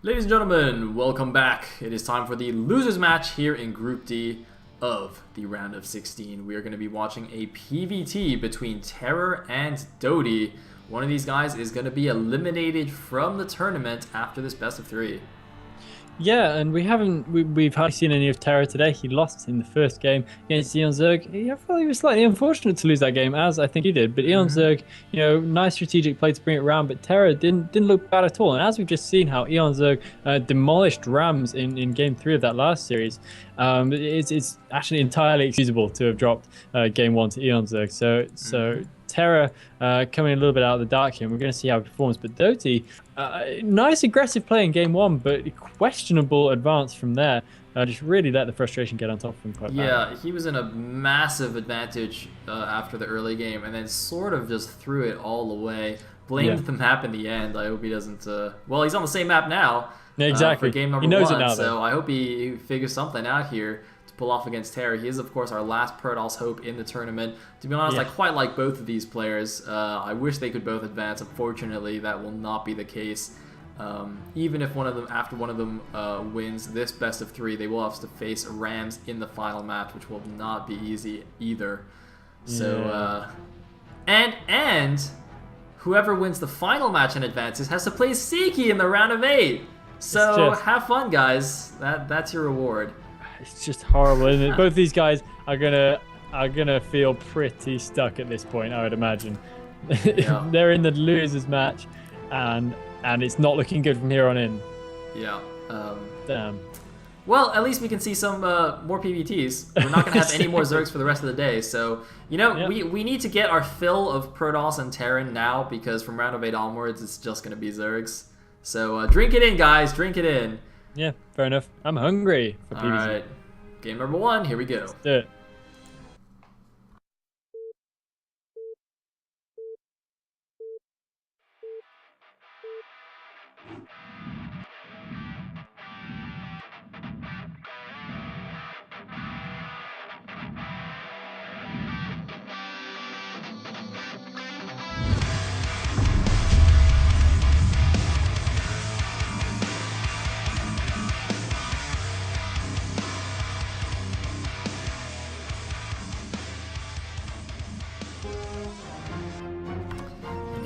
Ladies and gentlemen, welcome back. It is time for the losers match here in Group D of the round of 16. We are going to be watching a PvT between Terror and Doty. One of these guys is going to be eliminated from the tournament after this best of 3. Yeah, and we've hardly seen any of Terror today. He lost in the first game against Eon Zerg. I felt he was slightly unfortunate to lose that game, as I think he did. But Eon Zerg, nice strategic play to bring it around. But Terror didn't look bad at all. And as we've just seen how Eon Zerg demolished Rams in game 3 of that last series, it's actually entirely excusable to have dropped game 1 to Eon Zerg. So Terror coming a little bit out of the dark here, and we're going to see how he performs. But Doty, nice aggressive play in game 1, but questionable advance from there. Just really let the frustration get on top of him quite badly. Yeah, he was in a massive advantage after the early game, and then sort of just threw it all away. Blamed the map in the end. I hope he doesn't... well, he's on the same map now. Yeah, exactly. For game number he knows 1, it now, so I hope he figures something out here pull off against Terror. He is, of course, our last Protoss hope in the tournament. To be honest, I quite like both of these players. I wish they could both advance. Unfortunately, that will not be the case. Even if after one of them wins this best of 3, they will have to face Rams in the final match, which will not be easy either. So, and whoever wins the final match and advances has to play Seiki in the round of 8. So have fun, guys. That's your reward. It's just horrible, isn't it? Both these guys are gonna feel pretty stuck at this point, I would imagine. Yeah. They're in the losers match, and it's not looking good from here on in. Yeah. Damn. Well, at least we can see some more PvTs. We're not going to have any more Zergs for the rest of the day. So, we need to get our fill of Protoss and Terran now, because from round of 8 onwards, it's just going to be Zergs. So, drink it in, guys. Drink it in. Yeah, fair enough. I'm hungry for PvT. All right. Game number 1. Here we go. Let's do it.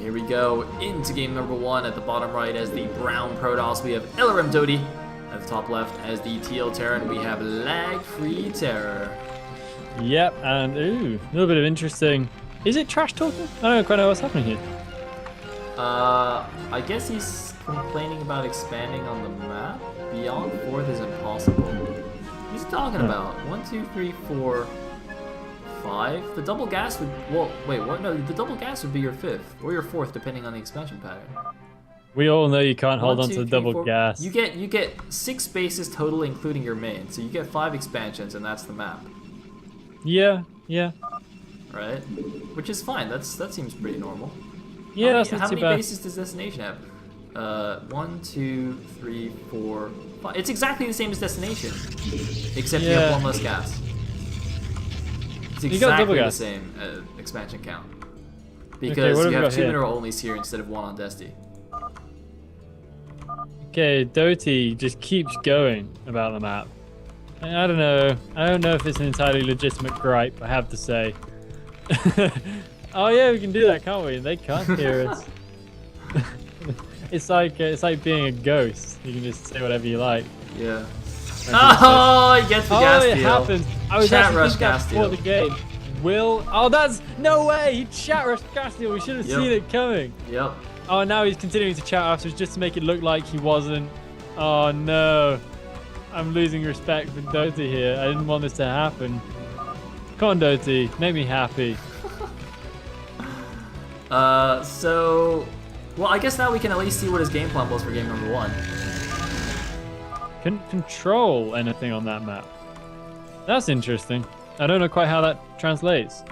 Here we go into game number 1. At the bottom right as the brown Protoss, we have LRM Doty. At the top left as the teal Terran, we have lag-free Terror. Yep, and a little bit of interesting. Is it trash talking? I don't quite know what's happening here. I guess he's complaining about expanding on the map. Beyond 4th is impossible. What's he talking about? 1, 2, 3, 4, 5. The double gas would... Well, wait, what? No, the double gas would be your 5th or your 4th, depending on the expansion pattern. We all know you can't hold 1, on 2, to the 3, double 4. gas. You get 6 bases total, including your main. So you get 5 expansions, and that's the map. Yeah. Right? Which is fine. That seems pretty normal. Yeah, that's not how too many bad. bases does Destination have? 1, 2, 3, 4, 5. It's exactly the same as Destination, except you have 1 less gas. It's exactly the same expansion count. Because you have 2 mineral onlys here instead of 1 on Desti. Okay, Doty just keeps going about the map. I don't know. I don't know if it's an entirely legitimate gripe, I have to say. Oh yeah, we can do that, can't we? They can't hear us. It's like being a ghost. You can just say whatever you like. Yeah. Oh, he gets the gas steal. It happens. I was chat rush thinking gas that before steal. the game. Oh, that's no way. He chat rushed gas steal. We should have seen it coming. Yep. Oh, now he's continuing to chat afterwards just to make it look like he wasn't. Oh no. I'm losing respect for Doty here. I didn't want this to happen. Come on, Doty. Make me happy. Well, I guess now we can at least see what his game plan was for game number 1. Couldn't control anything on that map. That's interesting. I don't know quite how that translates.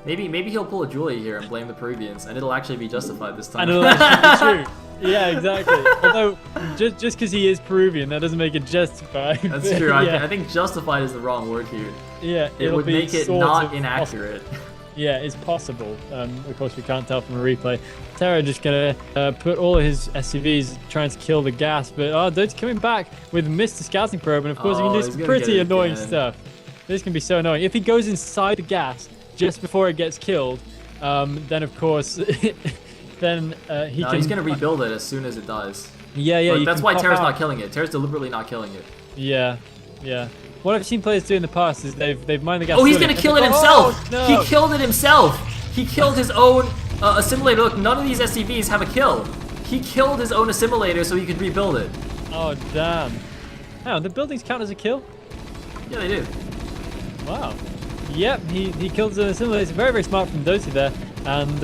Maybe he'll pull a Julie here and blame the Peruvians, and it'll actually be justified this time. And it'll actually be true. Yeah, exactly. Although, just because he is Peruvian, that doesn't make it justified. That's true. I think justified is the wrong word here. Yeah, it would make it not inaccurate. Yeah, it's possible. Of course, we can't tell from a replay. Terra just gonna put all of his SCVs trying to kill the gas, but Doty's coming back with Mr. Scouting Probe, and of course he can do some pretty annoying stuff. This can be so annoying. If he goes inside the gas just before it gets killed, then of course, then he can... he's gonna rebuild it as soon as it dies. Yeah. But that's why Terra's not killing it. Terra's deliberately not killing it. Yeah. What I've seen players do in the past is they've mined the gas. Oh, he's gonna kill it himself! Oh, no. He killed it himself! He killed his own assimilator. Look, none of these SCVs have a kill. He killed his own assimilator so he could rebuild it. Oh, damn. Oh, the buildings count as a kill? Yeah, they do. Wow. Yep, he killed his own assimilator. It's very, very smart from Doty there. And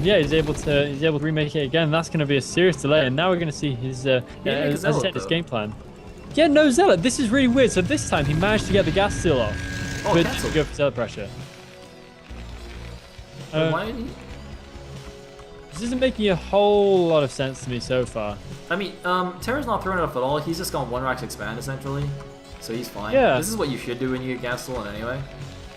yeah, he's able to remake it again. That's going to be a serious delay, and now we're going to see his his game plan. Yeah, no Zealot. This is really weird. So this time he managed to get the gas seal off, but just go for Zealot pressure. This isn't making a whole lot of sense to me so far. I mean, Terra's not throwing it off at all. He's just gone 1-rax expand essentially, so he's fine. Yeah. This is what you should do when you get gas stolen anyway.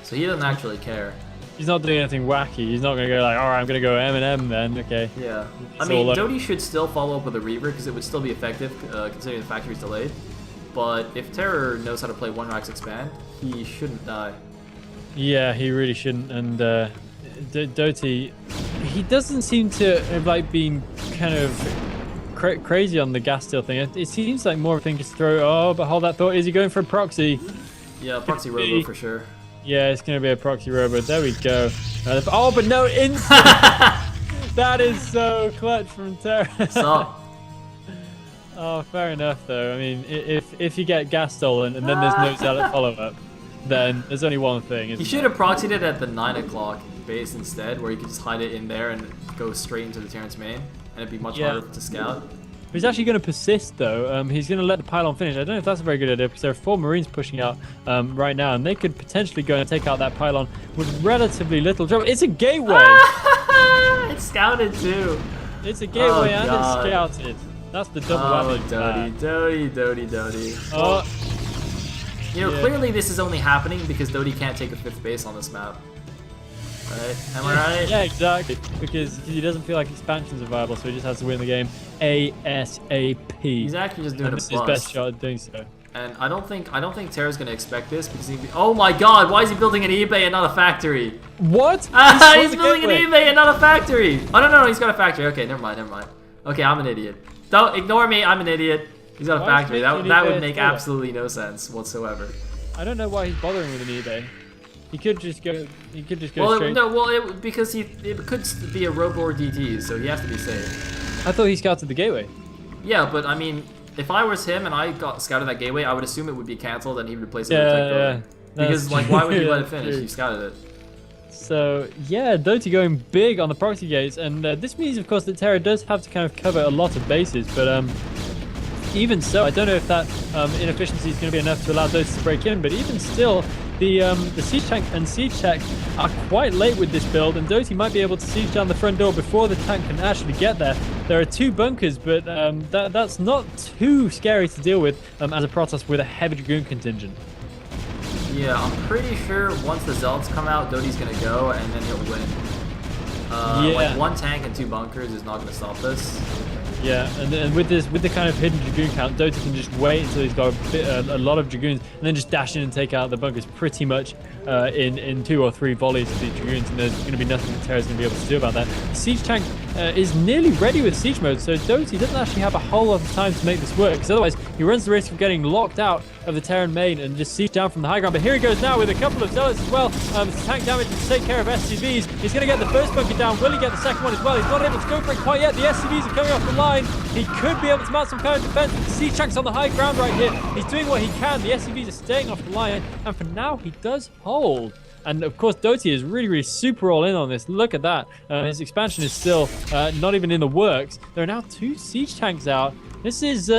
So he doesn't actually care. He's not doing anything wacky. He's not going to go like, all right, I'm going to go M&M then. Okay. Yeah. I mean, Doty should still follow up with a Reaver because it would still be effective considering the factory's delayed. But if Terror knows how to play 1-rax expand, he shouldn't die. Yeah, he really shouldn't. And Doty, he doesn't seem to have like been kind of crazy on the gas steal thing. It seems like more of a thing to throw. Oh, but hold that thought. Is he going for a proxy? Yeah, proxy robo for sure. Yeah, it's going to be a proxy robo. There we go. Oh, but no instant. That is so clutch from Terra. Stop. Oh, fair enough though. I mean, if you get gas stolen and then there's no Zealot follow-up, then there's only one thing. He should have proxied it at the 9 o'clock base instead, where you could just hide it in there and go straight into the Terrence main, and it'd be much harder to scout. He's actually going to persist though. He's going to let the pylon finish. I don't know if that's a very good idea because there are 4 Marines pushing out right now, and they could potentially go and take out that pylon with relatively little trouble. It's a gateway! It's scouted too! It's a gateway and it's scouted. That's the double whammy. Doty. Oh. You know, clearly this is only happening because Doty can't take a 5th base on this map. Right? Am I right? Yeah, exactly. Because he doesn't feel like expansions are viable, so he just has to win the game ASAP. He's actually just doing this is his best shot at doing so. And I don't think Terra's gonna expect this because oh my god, why is he building an eBay and not a factory? What? He's building an eBay and not a factory! Oh no, he's got a factory. Okay, never mind. Okay, I'm an idiot. Don't ignore me, I'm an idiot. He's got a factory. That would make absolutely no sense whatsoever. I don't know why he's bothering with an eBay. He could just go. Well, straight. Because it could be a robo or DT, so he has to be safe. I thought he scouted the gateway. Yeah, but I mean, if I was him and I got scouted that gateway, I would assume it would be cancelled and he'd replace it with a tech building. Because like, why would you let it finish? You scouted it. So yeah, Doty going big on the proxy gates, and this means, of course, that Terra does have to kind of cover a lot of bases. But even so, I don't know if that inefficiency is going to be enough to allow Doty to break in. But even still, the siege tank and siege tech are quite late with this build, and Doty might be able to siege down the front door before the tank can actually get there. There are 2 bunkers, but that's not too scary to deal with as a Protoss with a heavy Dragoon contingent. Yeah, I'm pretty sure once the Zealots come out, Doty's gonna go, and then he'll win. Like 1 tank and 2 bunkers is not gonna stop this. Yeah, and with the kind of hidden Dragoon count, Doty can just wait until he's got a lot of Dragoons, and then just dash in and take out the bunkers pretty much in 2 or 3 volleys of these Dragoons, and there's going to be nothing that Terra's going to be able to do about that. The siege tank is nearly ready with siege mode, so Doty doesn't actually have a whole lot of time to make this work, because otherwise he runs the risk of getting locked out of the Terran main and just siege down from the high ground. But here he goes now with a couple of Zealots as well. Tank damage to take care of SCVs. He's going to get the first bunker down. Will he get the second one as well? He's not able to go for it quite yet. The SCVs are coming off the line. He could be able to mount some kind of defense, but the siege tank's on the high ground right here. He's doing what he can. The SCVs are staying off the line, and for now he does hold. And of course, Doty is really super all in on this. Look at that. His expansion is still not even in the works. There are now 2 siege tanks out. This is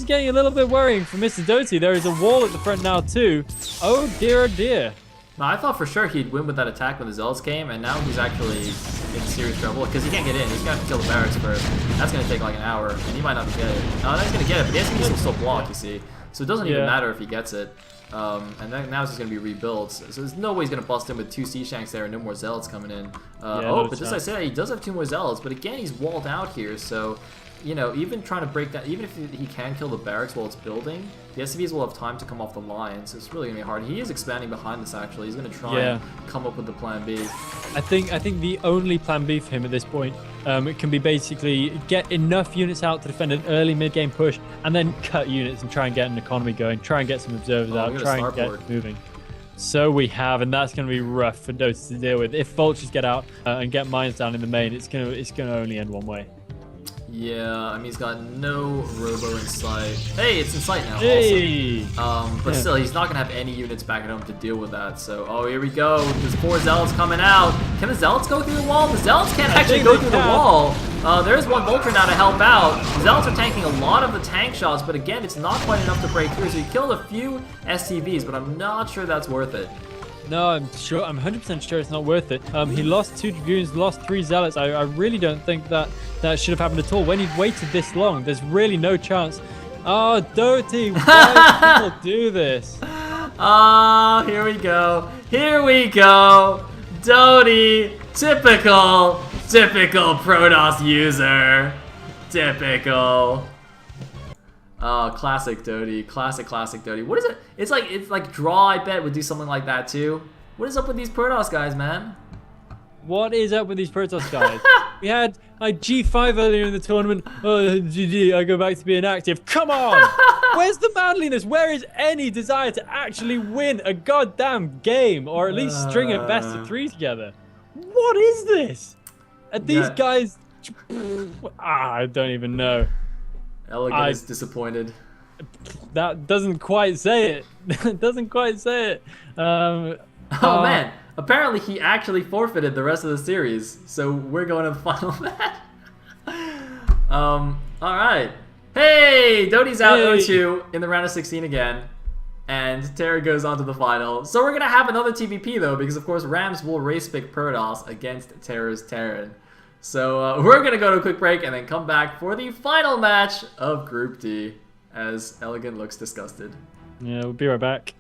getting a little bit worrying for Mr. Doty. There is a wall at the front now too. Oh dear, oh dear. No, I thought for sure he'd win with that attack when the Zealots came, and now he's actually in serious trouble because he can't get in. He's gonna have to kill the barracks first. That's gonna take like an hour, and he might not get it. No, he's gonna get it, but the SCVs will still block, you see. So it doesn't even matter if he gets it. And then now it's just going to be rebuilt. So there's no way he's going to bust in with 2 Sea Shanks there and no more Zealots coming in. But just I said, he does have 2 more Zealots, but again, he's walled out here, so... You know, even trying to break that, even if he can kill the barracks while it's building, the SCVs will have time to come off the line, so it's really going to be hard. He is expanding behind this, actually. He's going to try and come up with the plan B. I think the only plan B for him at this point it can be basically get enough units out to defend an early mid-game push, and then cut units and try and get an economy going, try and get some observers out, try and get moving. So we have, and that's going to be rough for Dota to deal with. If vultures get out and get mines down in the main, it's going to only end one way. Yeah, I mean, he's got no robo in sight. Hey, it's in sight now, hey! also. But still, he's not going to have any units back at home to deal with that. So, oh, here we go. There's 4 Zealots coming out. Can the Zealots go through the wall? The Zealots can't actually go through the wall. There's 1 Vulture now to help out. The Zealots are tanking a lot of the tank shots, but again, it's not quite enough to break through. So he killed a few SCVs, but I'm not sure that's worth it. No, I'm 100% sure it's not worth it. He lost 2 Dragoons, lost 3 Zealots. I really don't think that should have happened at all. When he'd waited this long, there's really no chance. Oh, Doty, why do people do this? Ah, here we go. Here we go. Doty, typical Protoss user. Typical. Oh, classic Doty. Classic Doty. What is it? It's like Draw, I bet, would do something like that too. What is up with these Protoss guys, man? What is up with these Protoss guys? We had like G5 earlier in the tournament. Oh, GG, I go back to being active. Come on! Where's the manliness? Where is any desire to actually win a goddamn game? Or at least string a best of 3 together? What is this? Are these guys... I don't even know. Elegant is disappointed. That doesn't quite say it. It doesn't quite say it. Oh man, apparently he actually forfeited the rest of the series, so we're going to the final match. Alright. Hey, Doty's out 0-2 in the round of 16 again, and Terra goes on to the final. So we're going to have another TVP though, because of course Rams will race pick Protoss against Terra's Terran. So we're going to go to a quick break and then come back for the final match of Group D, as Elegant looks disgusted. Yeah, we'll be right back.